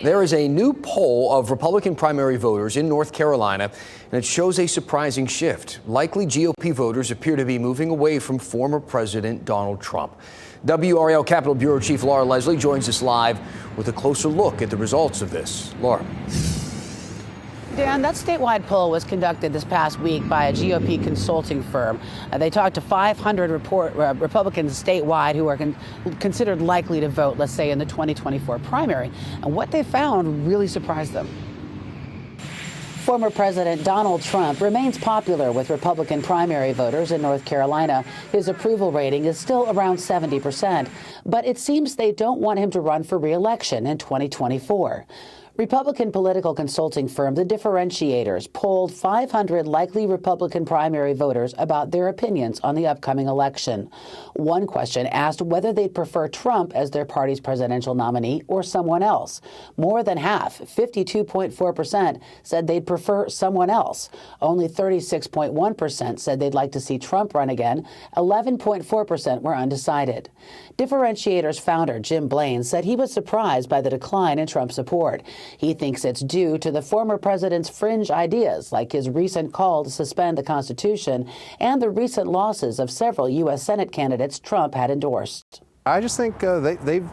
There is a new poll of Republican primary voters in North Carolina, and it shows a surprising shift. Likely GOP voters appear to be moving away from former President Donald Trump. WRAL Capitol Bureau Chief Laura Leslie joins us live with a closer look at the results of this. Laura. Dan, that statewide poll was conducted this past week by a GOP consulting firm. They talked to 500 Republicans statewide who are considered likely to vote, let's say, in the 2024 primary. And what they found really surprised them. Former President Donald Trump remains popular with Republican primary voters in North Carolina. His approval rating is still around 70%, but it seems they don't want him to run for re-election in 2024. Republican political consulting firm The Differentiators polled 500 likely Republican primary voters about their opinions on the upcoming election. One question asked whether they'd prefer Trump as their party's presidential nominee or someone else. More than half, 52.4%, said they'd prefer someone else. Only 36.1% said they'd like to see Trump run again. 11.4% were undecided. Differentiators founder Jim Blaine said he was surprised by the decline in Trump support. He thinks it's due to the former president's fringe ideas, like his recent call to suspend the Constitution and the recent losses of several U.S. Senate candidates Trump had endorsed. I just think they've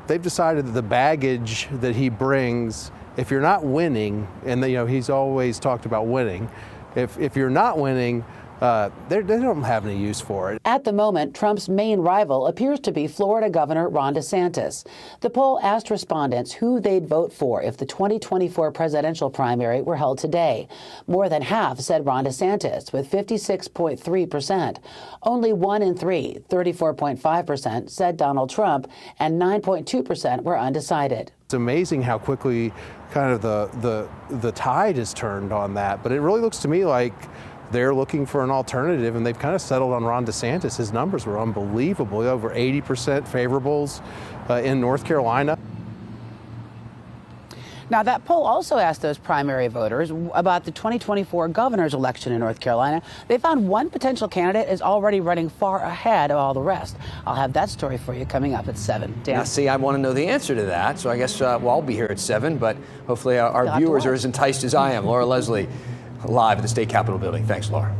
decided that the baggage that he brings, if you're not winning, and he's always talked about winning, if you're not winning, they don't have any use for it. At the moment, Trump's main rival appears to be Florida Governor Ron DeSantis. The poll asked respondents who they'd vote for if the 2024 presidential primary were held today. More than half said Ron DeSantis, with 56.3%. Only 1 in 3, 34.5%, said Donald Trump, and 9.2% were undecided. It's amazing how quickly kind of the tide has turned on that, but it really looks to me like they're looking for an alternative, and they've kind of settled on Ron DeSantis. His numbers were unbelievable, over 80% favorables in North Carolina. Now, that poll also asked those primary voters about the 2024 governor's election in North Carolina. They found one potential candidate is already running far ahead of all the rest. I'll have that story for you coming up at 7. Dan? Now, see, I want to know the answer to that, so I guess I'll be here at 7, but hopefully our viewers are as enticed as I am. Laura Leslie, live at the State Capitol building. Thanks, Laura.